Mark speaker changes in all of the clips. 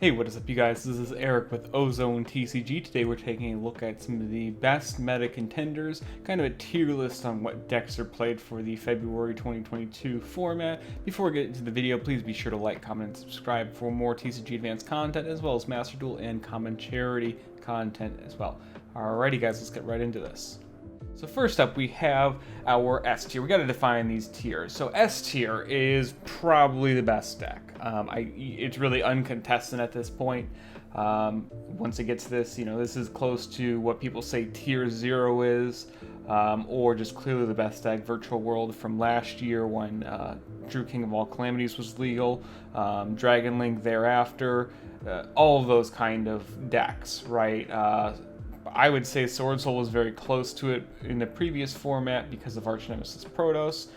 Speaker 1: Hey, what is up, you guys? This is Eric with OzoneTCG. Today we're taking a look at some of the best meta contenders, kind of a tier list on what decks are played for the February 2022 format. Before we get into the video, please be sure to like, comment, and subscribe for more TCG Advanced content, as well as Master Duel and Common Charity content as well. Alrighty guys, let's get right into this. So first up, we have our S tier. We got to define these tiers. So S tier is probably the best deck. It's really uncontested at this point. Once it gets this, this is close to what people say tier 0 is, or just clearly the best deck. Virtual World from last year when Drew King of All Calamities was legal, Dragon Link thereafter, all of those kind of decks, right? I would say Sword Soul was very close to it in the previous format because of Arch Nemesis Protoss,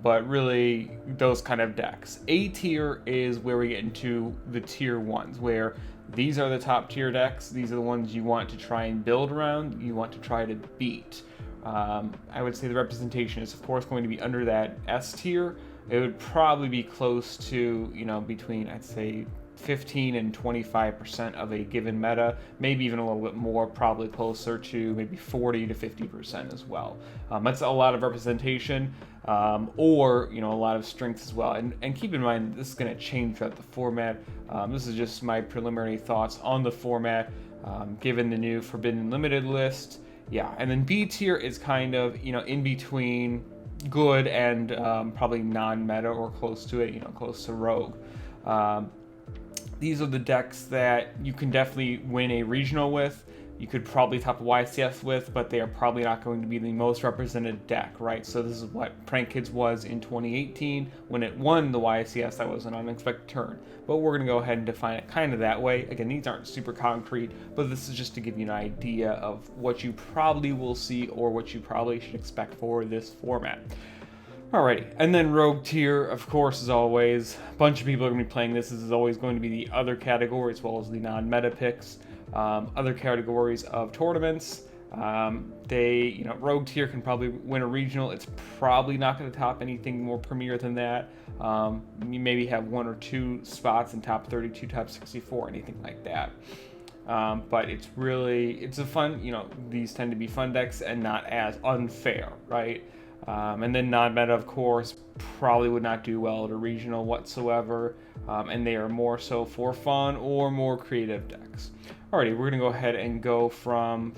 Speaker 1: but really those kind of decks. A tier is where we get into the tier 1s, where these are the top tier decks. These are the ones you want to try and build around, you want to try to beat. I would say the representation is of course going to be under that S tier. It would probably be close to, between, I'd say, 15 and 25% of a given meta, maybe even a little bit more, probably closer to maybe 40 to 50% as well. That's a lot of representation, or a lot of strength as well. And keep in mind, this is going to change throughout the format. This is just my preliminary thoughts on the format, given the new Forbidden Limited list. Yeah, and then B tier is kind of in between good and probably non-meta or close to it, close to Rogue. These are the decks that you can definitely win a regional with. You could probably top a YCS with, but they are probably not going to be the most represented deck, right? So this is what Prank Kids was in 2018 when it won the YCS. That was an unexpected turn. But we're going to go ahead and define it kind of that way. Again, these aren't super concrete, but this is just to give you an idea of what you probably will see or what you probably should expect for this format. Alrighty, and then Rogue tier, of course, as always, a bunch of people are going to be playing this. This is always going to be the other category as well as the non-meta picks. Other categories of tournaments, Rogue tier can probably win a regional. It's probably not going to top anything more premier than that. You maybe have 1 or 2 spots in top 32, top 64, anything like that. But it's a fun, these tend to be fun decks and not as unfair, right? And then non-meta, of course, probably would not do well at a regional whatsoever, and they are more so for fun or more creative decks. Alrighty, we're going to go ahead and go from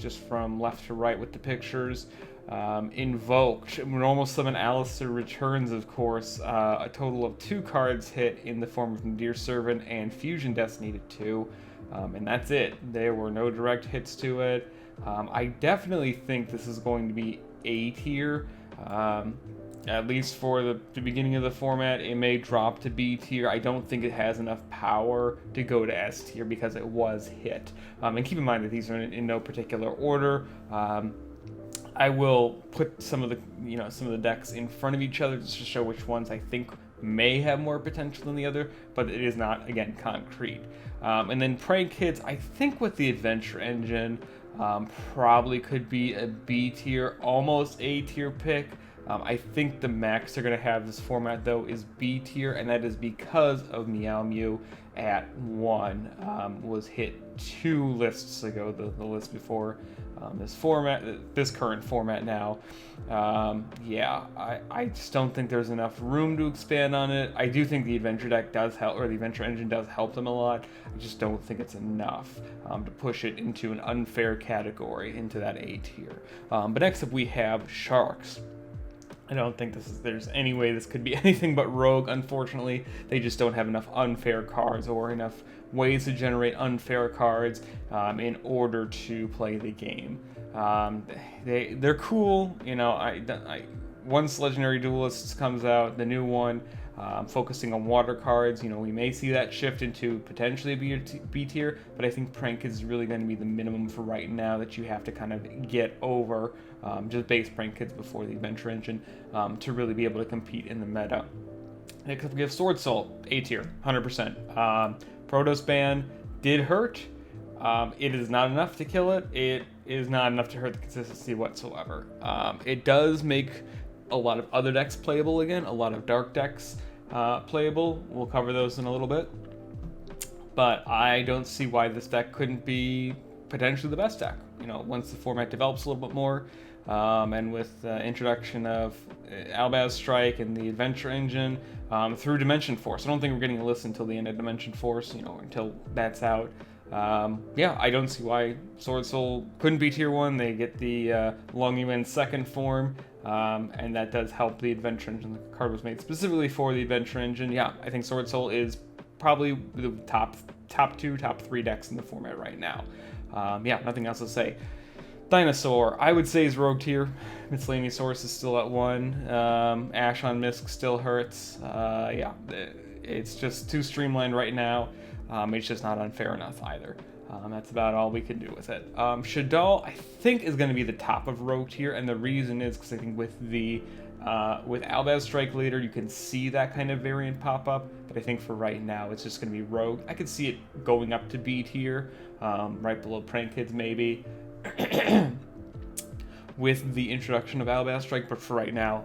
Speaker 1: left to right with the pictures. Invoke, Normal Summon Alistair returns, of course. A total of 2 cards hit in the form of Nadir Servant and Fusion Destiny to 2, and that's it. There were no direct hits to it. I definitely think this is going to be A tier. At least for the beginning of the format. It may drop to B tier. I don't think it has enough power to go to S tier because it was hit. And keep in mind that these are in no particular order. I will put some of the decks in front of each other just to show which ones I think may have more potential than the other, but it is not, again, concrete. And then Prank Kids, I think with the Adventure Engine, probably could be a B tier, almost A tier pick. I think the max they're going to have this format, though, is B tier, and that is because of Meow Mew at 1. Was hit 2 lists ago, the list before this current format now. Yeah, I just don't think there's enough room to expand on it. I do think the Adventure deck does help, or the Adventure Engine does help them a lot. I just don't think it's enough to push it into an unfair category, into that A tier. But next up we have Sharks. I don't think there's any way this could be anything but Rogue. Unfortunately, they just don't have enough unfair cards or enough ways to generate unfair cards in order to play the game. They're cool, once Legendary Duelists comes out, the new one, focusing on water cards, we may see that shift into potentially a B tier, but I think Prank is really going to be the minimum for right now that you have to kind of get over, just base Prank Kids before the Adventure Engine, to really be able to compete in the meta. Next up we have Sword Soul, A tier, 100%. Protoss ban did hurt. It is not enough to kill it. It is not enough to hurt the consistency whatsoever. It does make a lot of other decks playable again, a lot of dark decks playable. We'll cover those in a little bit. but I don't see why this deck couldn't be potentially the best deck. Once the format develops a little bit more, and with the introduction of Albaz Strike and the Adventure Engine through Dimension Force. I don't think we're getting a list until the end of Dimension Force, until that's out. I don't see why Sword Soul couldn't be tier 1. They get the Long Yuan second form, and that does help the Adventure Engine. The card was made specifically for the Adventure Engine. I think Sword Soul is probably the top 2, top 3 decks in the format right now. Nothing else to say. Dinosaur, I would say, is rogue tier. Miscellaneous Source is still at 1. Ash on Misk still hurts. It's just too streamlined right now. It's just not unfair enough either. That's about all we can do with it. Shaddoll, I think, is going to be the top of rogue tier, and the reason is because I think with Albaz Strike later, you can see that kind of variant pop up, but I think for right now, it's just going to be rogue. I could see it going up to B tier, right below Prank Kids maybe, with the introduction of Albaz Strike, but for right now,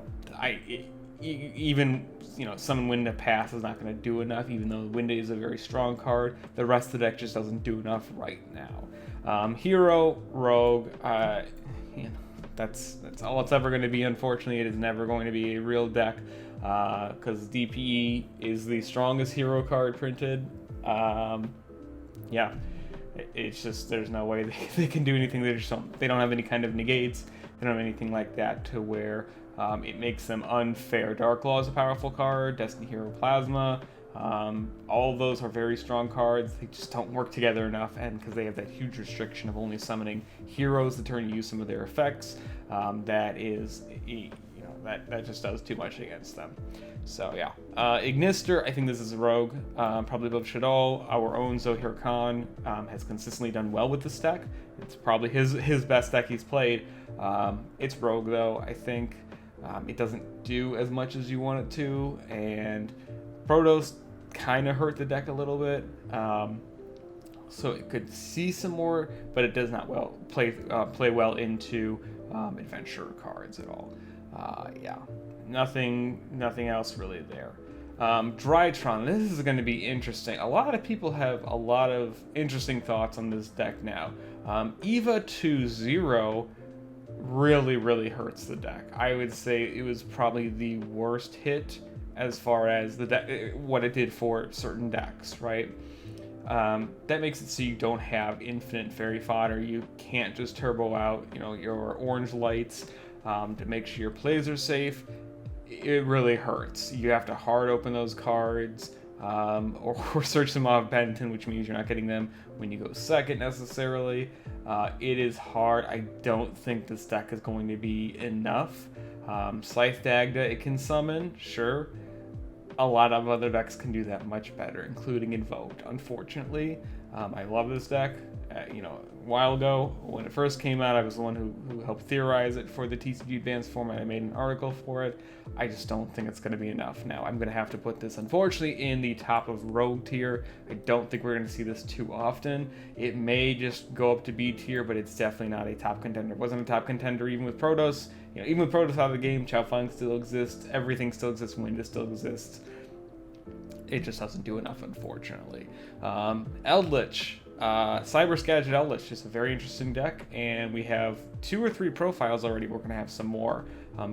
Speaker 1: Summon Winda Pass is not going to do enough, even though Winda is a very strong card. The rest of the deck just doesn't do enough right now. Hero, Rogue, that's all it's ever going to be. Unfortunately, it is never going to be a real deck, because DPE is the strongest hero card printed. It's just, there's no way they can do anything. They don't have any kind of negates. They don't have anything like that to where it makes them unfair. Dark Law is a powerful card. Destiny Hero Plasma. All of those are very strong cards. They just don't work together enough, and because they have that huge restriction of only summoning heroes the turn you use some of their effects, that just does too much against them. So Ignister, I think this is a rogue, probably above Shaddoll. Our own Zohir Khan has consistently done well with this deck. It's probably his best deck he's played. It's rogue though, I think. It doesn't do as much as you want it to, and Protoss kind of hurt the deck a little bit. So it could see some more, but it does not play well into adventure cards at all. Nothing else really there. Drytron, this is going to be interesting. A lot of people have a lot of interesting thoughts on this deck now. Eva 2-0 really hurts the deck. I would say it was probably the worst hit as far as what it did for certain decks, right? That makes it so you don't have infinite fairy fodder. You can't just turbo out, your orange lights to make sure your plays are safe. It really hurts. You have to hard open those cards, or search them off Benton, which means you're not getting them when you go second necessarily. It is hard. I don't think this deck is going to be enough. Scythe Dagda, it can summon, sure. A lot of other decks can do that much better, including Invoked, unfortunately. I love this deck. A while ago, when it first came out, I was the one who helped theorize it for the TCG Advanced format. I made an article for it. I just don't think it's going to be enough now. I'm going to have to put this, unfortunately, in the top of Rogue tier. I don't think we're going to see this too often. It may just go up to B tier, but it's definitely not a top contender. It wasn't a top contender even with Protoss. Even with Protoss out of the game, Chao Feng still exists. Everything still exists. Winda still exists. It just doesn't do enough, unfortunately. Eldritch. Cyber Skagit Eldritch is a very interesting deck, and we have 2 or 3 profiles already. We're going to have some more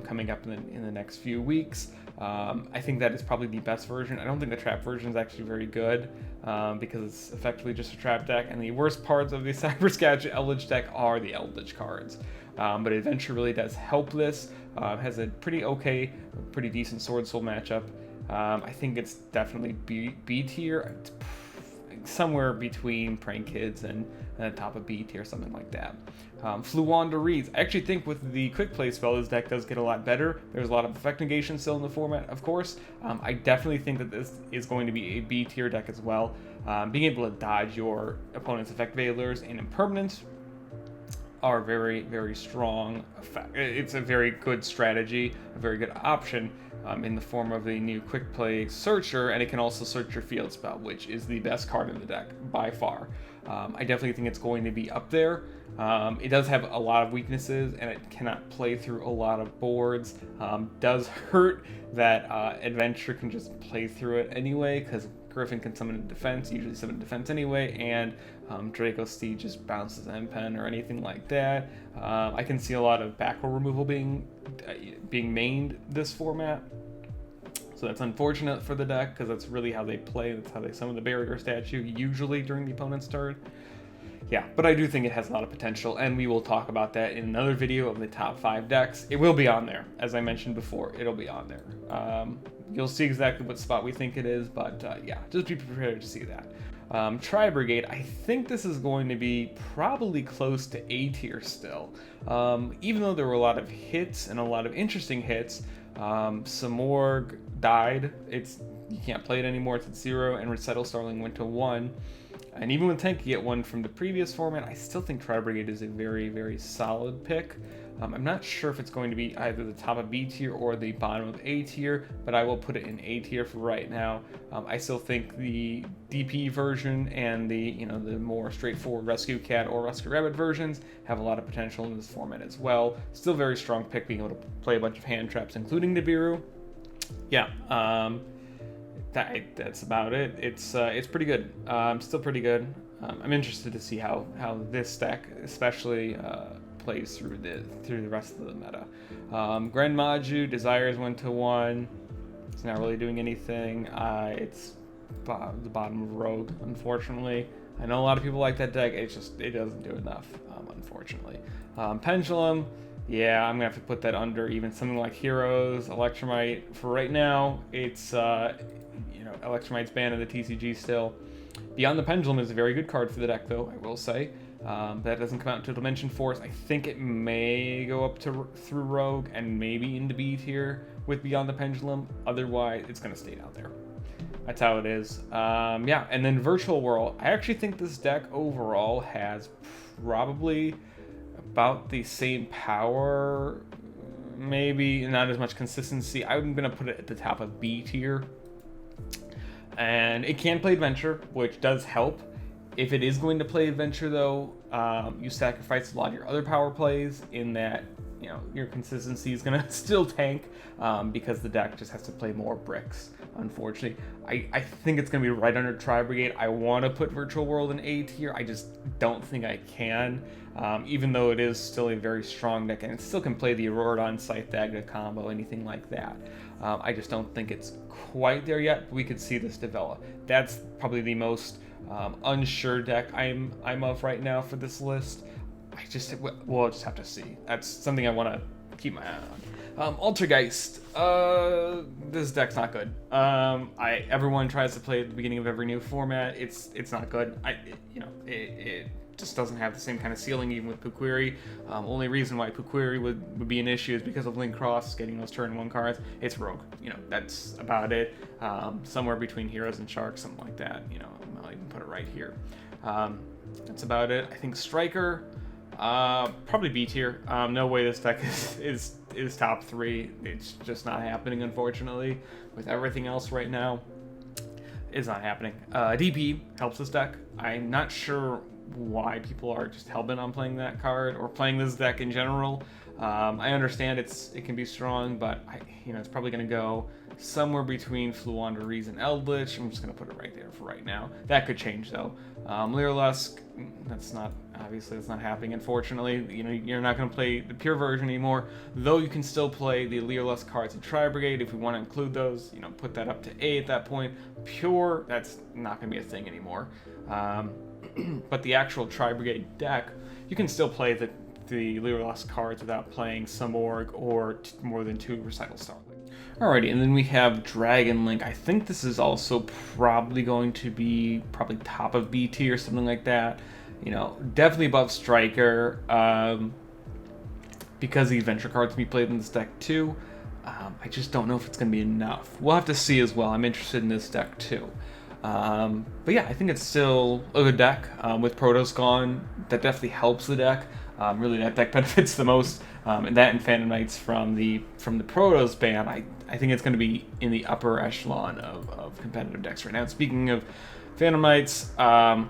Speaker 1: coming up in the next few weeks. I think that is probably the best version. I don't think the trap version is actually very good, because it's effectively just a trap deck, and the worst parts of the Cyber Skagit Eldritch deck are the Eldritch cards. But Adventure really does help this. Has a pretty decent Sword Soul matchup. I think it's definitely B tier. It's somewhere between Prank Kids and the top of B tier, something like that. Fluwanda Reeds. I actually think with the quick play spell, this deck does get a lot better. There's a lot of effect negation still in the format, of course. I definitely think that this is going to be a B tier deck as well. Being able to dodge your opponent's effect veilers and impermanence are very strong effect. It's a very good strategy, a very good option in the form of the new quick play searcher, and it can also search your field spell, which is the best card in the deck by far. I definitely think it's going to be up there. It does have a lot of weaknesses, and it cannot play through a lot of boards. Does hurt that Adventure can just play through it anyway, because Griffin can summon a defense, usually summon defense anyway, and Draco Steed just bounces M-Pen or anything like that. I can see a lot of back row removal being mained this format. So that's unfortunate for the deck, because that's really how they play. That's how they summon the barrier statue, usually during the opponent's turn. Yeah, but I do think it has a lot of potential, and we will talk about that in another video of the top 5 decks. It will be on there, as I mentioned before. It'll be on there. You'll see exactly what spot we think it is, but yeah, just be prepared to see that. Tri-Brigade, I think this is going to be probably close to A tier still. Even though there were a lot of hits and a lot of interesting hits, Samorg died. You can't play it anymore. It's at 0, and Recital Starling went to 1. And even with Tank, you get 1 from the previous format. I still think Tri-Brigade is a very, very solid pick. I'm not sure if it's going to be either the top of B tier or the bottom of A tier, but I will put it in A tier for right now. I still think the DP version and the more straightforward Rescue Cat or Rescue Rabbit versions have a lot of potential in this format as well. Still very strong pick, being able to play a bunch of hand traps, including Nibiru. Yeah. That's about it. It's pretty good. Still pretty good. I'm interested to see how this deck especially plays through the rest of the meta. Grand Maju Desires went to 1. It's not really doing anything. It's the bottom of Rogue, unfortunately. I know a lot of people like that deck. It doesn't do enough, unfortunately. Pendulum. Yeah, I'm gonna have to put that under even something like Heroes, Electromite. For right now, it's Electromite's banned in the TCG still. Beyond the Pendulum is a very good card for the deck, though, I will say. That doesn't come out until Dimension Force. I think it may go up through Rogue and maybe into B tier with Beyond the Pendulum. Otherwise, it's gonna stay down there. That's how it is. Yeah, and then Virtual World. I actually think this deck overall has probably about the same power, maybe not as much consistency. I'm gonna put it at the top of B tier. And it can play Adventure, which does help. If it is going to play Adventure, though, you sacrifice a lot of your other power plays in that, your consistency is going to still tank because the deck just has to play more bricks, unfortunately. I think it's going to be right under Tri-Brigade. I want to put Virtual World in A tier. I just don't think I can, even though it is still a very strong deck, and it still can play the Auroradon Scythe Dagda combo, anything like that. I just don't think it's quite there yet, but we could see this develop. That's probably the most unsure deck I'm of right now for this list. We'll just have to see. That's something I want to keep my eye on. Altergeist. This deck's not good. Everyone tries to play at the beginning of every new format. It's not good. It just doesn't have the same kind of ceiling even with Puquiri. Only reason why Puquiri would be an issue is because of Link Cross, getting those turn 1 cards. It's Rogue. That's about it. Somewhere between Heroes and Sharks, something like that. I'll even put it right here. That's about it. I think Striker, probably B tier. No way this deck is top 3. It's just not happening, unfortunately. With everything else right now, it's not happening. DP helps this deck. I'm not sure why people are just hellbent on playing that card or playing this deck in general. I understand it can be strong, but it's probably going to go somewhere between Fluanderese and Eldritch. I'm just going to put it right there for right now. That could change though. Lyrilusk, that's not happening, unfortunately. You're not going to play the pure version anymore, though you can still play the Lyrilusk cards in Tri-Brigade if we want to include those. Put that up to A at that point. Pure, that's not going to be a thing anymore. But the actual Tri-Brigade deck, you can still play the Lyrilusk cards without playing Samorg or more than 2 Recital Starling. Alrighty, and then we have Dragon Link. I think this is also probably going to be top of B tier or something like that. Definitely above Striker, because the adventure cards can be played in this deck too. I just don't know if it's going to be enough. We'll have to see as well. I'm interested in this deck too. But yeah, I think it's still a good deck. With Protoss gone, that definitely helps the deck. Really, that deck benefits the most. And that and Phantom Knights from the Protoss ban, I think it's going to be in the upper echelon of competitive decks right now. And speaking of Phantom Knights, a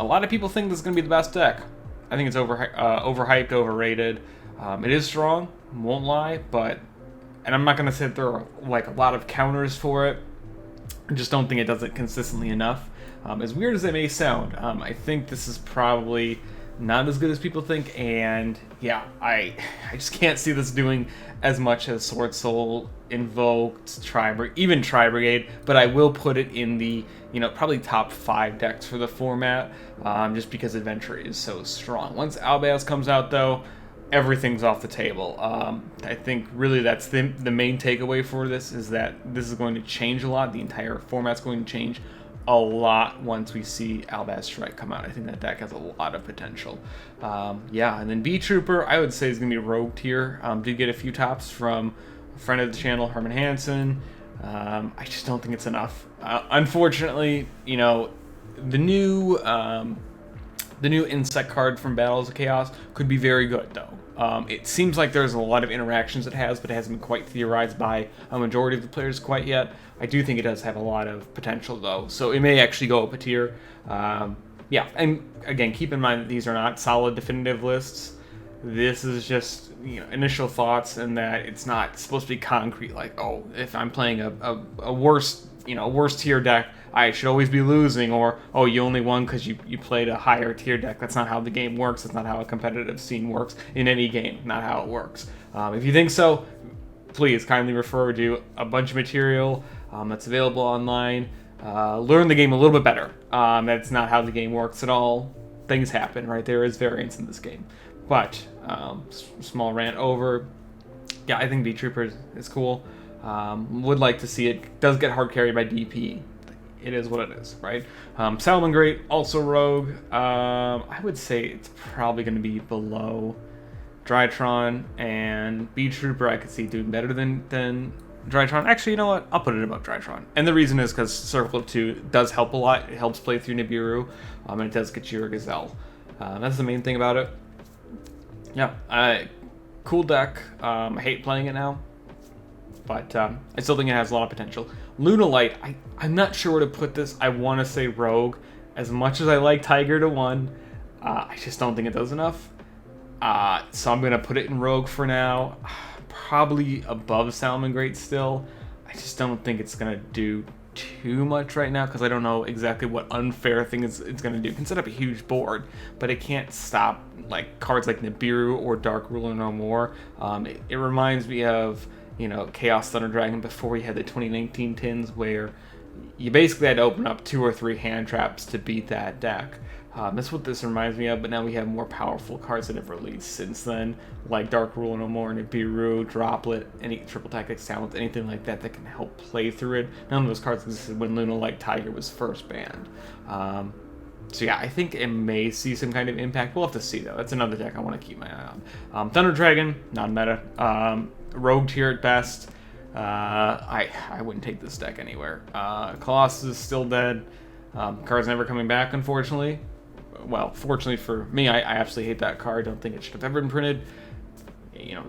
Speaker 1: lot of people think this is going to be the best deck. I think it's overhyped, overrated. It is strong, won't lie, and I'm not going to sit there like a lot of counters for it. I just don't think it does it consistently enough. As weird as it may sound, I think this is probably not as good as people think, and yeah, I just can't see this doing as much as Sword Soul, Invoked, even Tri Brigade, but I will put it in the, probably top 5 decks for the format, just because Adventure is so strong. Once Albaz comes out, though, everything's off the table. I think really that's the main takeaway for this, is that this is going to change a lot. The entire format's going to change a lot once we see Albaz Strike come out. I think that deck has a lot of potential. Yeah, and then B Trooper, I would say is going to be rogue tier. Did get a few tops from a friend of the channel, Herman Hansen. I just don't think it's enough. Unfortunately, the new insect card from Battles of Chaos could be very good, though. It seems like there's a lot of interactions it has, but it hasn't been quite theorized by a majority of the players quite yet. I do think it does have a lot of potential, though, so it may actually go up a tier. Yeah, and again, keep in mind that these are not solid definitive lists. This is just initial thoughts, and that it's not supposed to be concrete. Like, oh, if I'm playing a worse tier deck, I should always be losing, or oh, you only won because you played a higher tier deck. That's not how the game works. That's not how a competitive scene works in any game. Not how it works. If you think so, please kindly refer to a bunch of material that's available online. Learn the game a little bit better. That's not how the game works at all. Things happen, right? There is variance in this game. But, small rant over. Yeah, I think B Trooper is cool. Would like to see it. Does get hard carried by DP. It is what it is, right? Salamangreat, also rogue. I would say it's probably going to be below Drytron, and B Trooper I could see doing better than Drytron. Actually, you know what? I'll put it above Drytron. And the reason is because Circle of 2 does help a lot. It helps play through Nibiru, and it does get you your Gazelle. That's the main thing about it. Yeah, cool deck. I hate playing it now, but I still think it has a lot of potential. Lunalight, I'm not sure where to put this. I want to say rogue. As much as I like Tiger to 1, I just don't think it does enough. So I'm going to put it in rogue for now. Probably above Salamangreat still. I just don't think it's going to do too much right now, because I don't know exactly what unfair thing it's going to do. It can set up a huge board, but it can't stop like cards like Nibiru or Dark Ruler no more. It reminds me of Chaos Thunder Dragon before we had the 2019 tins, where you basically had to open up 2 or 3 hand traps to beat that deck. That's what this reminds me of, but now we have more powerful cards that have released since then, like Dark Ruler no more, Nibiru, Droplet, any Triple Tactics Talent, anything like that that can help play through it. None of those cards existed when Lunalight Tiger was first banned. So yeah, I think it may see some kind of impact. We'll have to see, though. That's another deck I want to keep my eye on. Thunder Dragon, non-meta. Rogue tier at best. I wouldn't take this deck anywhere. Colossus is still dead. Card's never coming back, unfortunately. Well, fortunately for me, I absolutely hate that card. Don't think it should have ever been printed.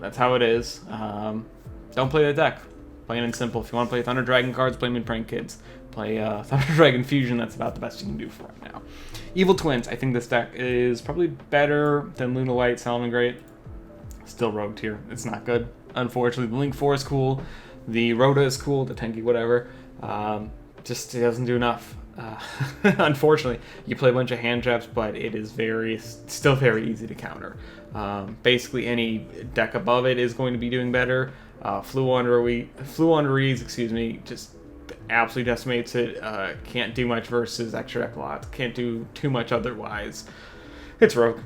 Speaker 1: That's how it is. Don't play that deck. Plain and simple. If you want to play Thunder Dragon cards, play them in Prank Kids. Play Thunder Dragon Fusion. That's about the best you can do for right now. Evil Twins. I think this deck is probably better than Lunalight, Salamangreat. Still rogue tier. It's not good. Unfortunately, the Link 4 is cool. The Rhoda is cool. The Tenki, whatever. Just it doesn't do enough. Unfortunately, you play a bunch of hand traps, but it is still very easy to counter. Basically, any deck above it is going to be doing better. Fluonderies, just absolutely decimates it. Can't do much versus Extra Echolot. Can't do too much otherwise. It's rogue.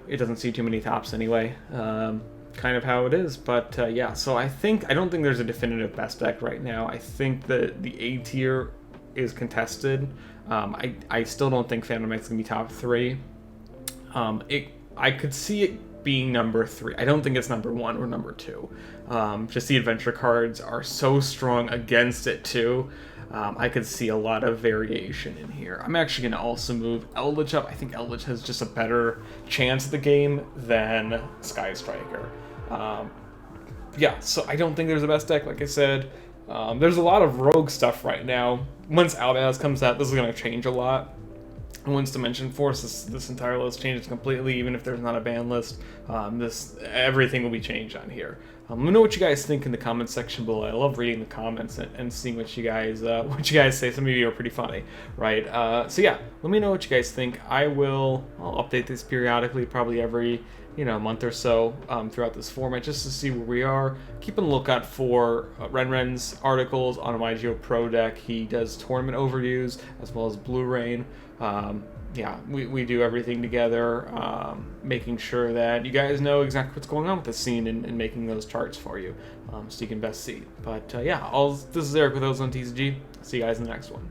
Speaker 1: It doesn't see too many tops anyway. Kind of how it is, but yeah. So I don't think there's a definitive best deck right now. I think that the A tier is contested. I still don't think Phantom Knight's gonna be top 3. I could see it being number 3. I don't think it's number 1 or number 2. Just the adventure cards are so strong against it too. I could see a lot of variation in here. I'm actually going to also move Eldritch up. I think Eldritch has just a better chance at the game than Sky Striker. Yeah, so I don't think there's a best deck, like I said. There's a lot of rogue stuff right now. Once Albaz comes out, this is going to change a lot. And once Dimension Force, this entire list changes completely, even if there's not a ban list. Everything will be changed on here. Let me know what you guys think in the comments section below. I love reading the comments and seeing what you guys say. Some of you are pretty funny, right? So yeah, let me know what you guys think. I'll update this periodically, probably every month or so throughout this format, just to see where we are. Keep on the lookout for Ren's articles on MyGeo Pro Deck. He does tournament overviews as well as Blue Rain. Yeah, we do everything together, making sure that you guys know exactly what's going on with the scene and making those charts for you, so you can best see. But yeah, this is Eric with OzoneTCG. See you guys in the next one.